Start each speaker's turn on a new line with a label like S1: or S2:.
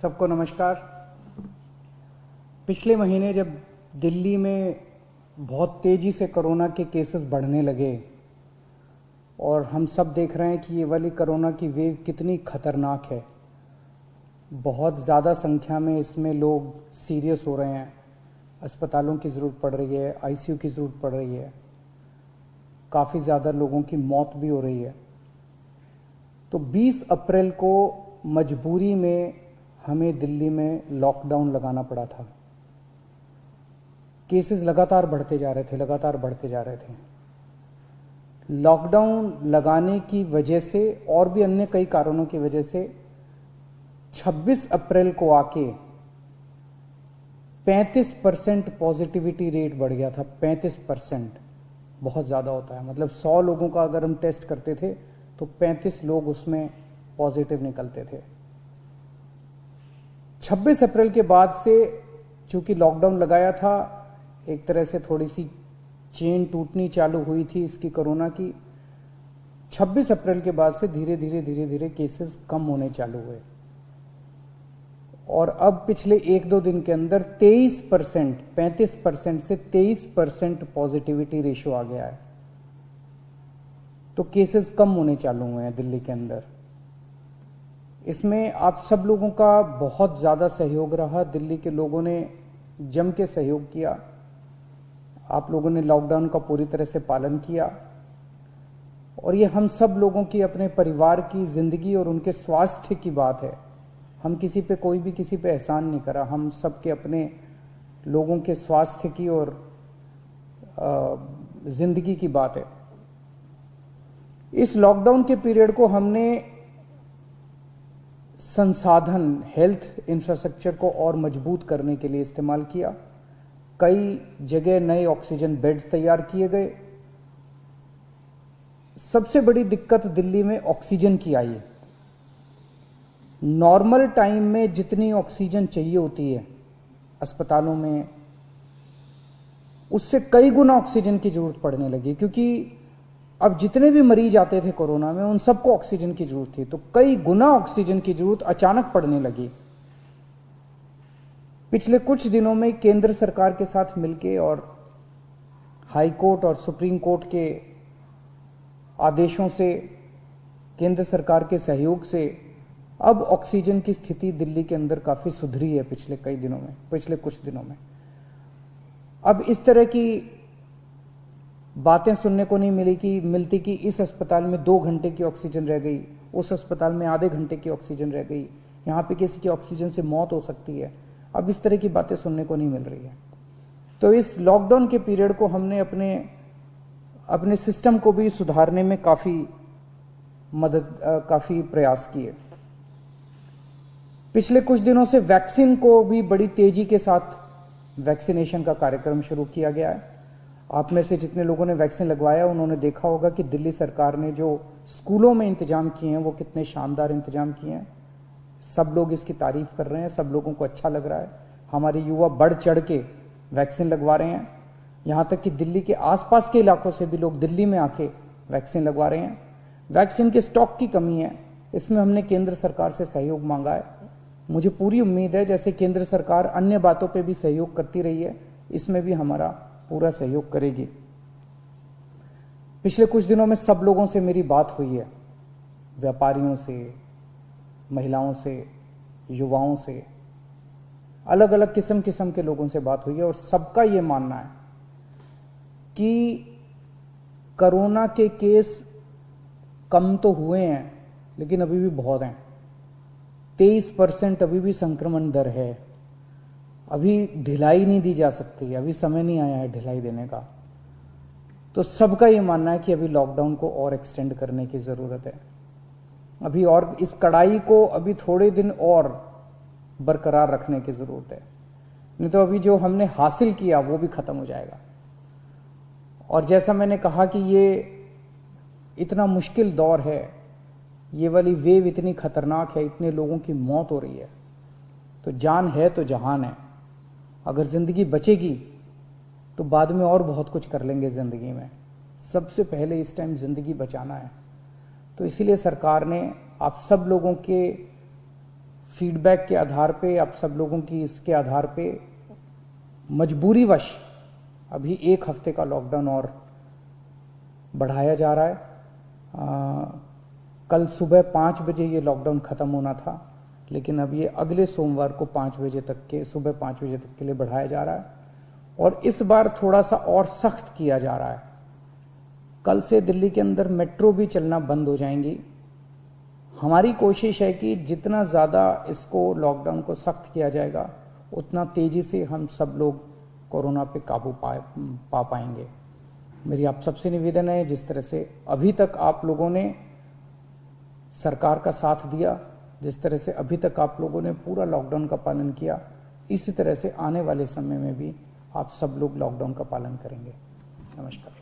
S1: सबको नमस्कार। पिछले महीने जब दिल्ली में बहुत तेज़ी से कोरोना के केसेस बढ़ने लगे और हम सब देख रहे हैं कि ये वाली कोरोना की वेव कितनी खतरनाक है, बहुत ज़्यादा संख्या में इसमें लोग सीरियस हो रहे हैं, अस्पतालों की ज़रूरत पड़ रही है, आईसीयू की ज़रूरत पड़ रही है, काफ़ी ज़्यादा लोगों की मौत भी हो रही है। तो 20 अप्रैल को मजबूरी में हमें दिल्ली में लॉकडाउन लगाना पड़ा था। केसेस लगातार बढ़ते जा रहे थे। लॉकडाउन लगाने की वजह से और भी अन्य कई कारणों की वजह से 26 अप्रैल को आके 35% पॉजिटिविटी रेट बढ़ गया था। 35% बहुत ज़्यादा होता है, मतलब 100 लोगों का अगर हम टेस्ट करते थे तो 35 लोग उसमें पॉजिटिव निकलते थे। 26 अप्रैल के बाद से चूंकि लॉकडाउन लगाया था, एक तरह से थोड़ी सी चेन टूटनी चालू हुई थी इसकी कोरोना की। 26 अप्रैल के बाद से धीरे धीरे केसेस कम होने चालू हुए और अब पिछले 1-2 दिन के अंदर 23%, 35% से 23% पॉजिटिविटी रेशियो आ गया है। तो केसेस कम होने चालू हुए हैं दिल्ली के अंदर। इसमें आप सब लोगों का बहुत ज़्यादा सहयोग रहा। दिल्ली के लोगों ने जम के सहयोग किया। आप लोगों ने लॉकडाउन का पूरी तरह से पालन किया और ये हम सब लोगों की, अपने परिवार की जिंदगी और उनके स्वास्थ्य की बात है। हम किसी पे, कोई भी किसी पे एहसान नहीं करा, हम सब के अपने लोगों के स्वास्थ्य की और जिंदगी की बात है। इस लॉकडाउन के पीरियड को हमने संसाधन, हेल्थ इंफ्रास्ट्रक्चर को और मजबूत करने के लिए इस्तेमाल किया। कई जगह नए ऑक्सीजन बेड्स तैयार किए गए। सबसे बड़ी दिक्कत दिल्ली में ऑक्सीजन की आई है। नॉर्मल टाइम में जितनी ऑक्सीजन चाहिए होती है अस्पतालों में, उससे कई गुना ऑक्सीजन की जरूरत पड़ने लगी, क्योंकि अब जितने भी मरीज आते थे कोरोना में उन सबको ऑक्सीजन की जरूरत थी। तो कई गुना ऑक्सीजन की जरूरत अचानक पड़ने लगी। पिछले कुछ दिनों में केंद्र सरकार के साथ मिलके और हाई कोर्ट और सुप्रीम कोर्ट के आदेशों से, केंद्र सरकार के सहयोग से अब ऑक्सीजन की स्थिति दिल्ली के अंदर काफी सुधरी है पिछले कुछ दिनों में। अब इस तरह की बातें सुनने को नहीं मिलती कि इस अस्पताल में 2 घंटे की ऑक्सीजन रह गई, उस अस्पताल में आधे घंटे की ऑक्सीजन रह गई, यहाँ पे किसी की ऑक्सीजन से मौत हो सकती है। अब इस तरह की बातें सुनने को नहीं मिल रही है। तो इस लॉकडाउन के पीरियड को हमने अपने सिस्टम को भी सुधारने में काफी प्रयास किए। पिछले कुछ दिनों से वैक्सीन को भी बड़ी तेजी के साथ वैक्सीनेशन का कार्यक्रम शुरू किया गया है। आप में से जितने लोगों ने वैक्सीन लगवाया उन्होंने देखा होगा कि दिल्ली सरकार ने जो स्कूलों में इंतजाम किए हैं वो कितने शानदार इंतजाम किए हैं। सब लोग इसकी तारीफ कर रहे हैं, सब लोगों को अच्छा लग रहा है। हमारे युवा बढ़ चढ़ के वैक्सीन लगवा रहे हैं। यहाँ तक कि दिल्ली के आसपास के इलाकों से भी लोग दिल्ली में आके वैक्सीन लगवा रहे हैं। वैक्सीन के स्टॉक की कमी है, इसमें हमने केंद्र सरकार से सहयोग मांगा है। मुझे पूरी उम्मीद है जैसे केंद्र सरकार अन्य बातों पे भी सहयोग करती रही है, इसमें भी हमारा पूरा सहयोग करेगी। पिछले कुछ दिनों में सब लोगों से मेरी बात हुई है, व्यापारियों से, महिलाओं से, युवाओं से, अलग अलग किस्म के लोगों से बात हुई है और सबका ये मानना है कि कोरोना के केस कम तो हुए हैं लेकिन अभी भी बहुत हैं। 23% अभी भी संक्रमण दर है। अभी ढिलाई नहीं दी जा सकती, अभी समय नहीं आया है ढिलाई देने का। तो सबका ये मानना है कि अभी लॉकडाउन को और एक्सटेंड करने की ज़रूरत है। अभी और इस कड़ाई को अभी थोड़े दिन और बरकरार रखने की ज़रूरत है, नहीं तो अभी जो हमने हासिल किया वो भी ख़त्म हो जाएगा। और जैसा मैंने कहा कि ये इतना मुश्किल दौर है, ये वाली वेव इतनी खतरनाक है, इतने लोगों की मौत हो रही है, तो जान है तो जहान है। अगर ज़िंदगी बचेगी तो बाद में और बहुत कुछ कर लेंगे ज़िंदगी में। सबसे पहले इस टाइम ज़िंदगी बचाना है। तो इसीलिए सरकार ने आप सब लोगों के फीडबैक के आधार पे, आप सब लोगों की इसके आधार पे मजबूरीवश अभी 1 हफ्ते का लॉकडाउन और बढ़ाया जा रहा है। कल सुबह 5 बजे ये लॉकडाउन ख़त्म होना था, लेकिन अब ये अगले सोमवार को 5 बजे तक के, सुबह 5 बजे तक के लिए बढ़ाया जा रहा है और इस बार थोड़ा सा और सख्त किया जा रहा है। कल से दिल्ली के अंदर मेट्रो भी चलना बंद हो जाएंगी। हमारी कोशिश है कि जितना ज़्यादा इसको लॉकडाउन को सख्त किया जाएगा उतना तेज़ी से हम सब लोग कोरोना पे काबू पा पाएंगे। मेरी आप सबसे निवेदन है, जिस तरह से अभी तक आप लोगों ने सरकार का साथ दिया, जिस तरह से अभी तक आप लोगों ने पूरा लॉकडाउन का पालन किया, इसी तरह से आने वाले समय में भी आप सब लोग लॉकडाउन का पालन करेंगे। नमस्कार।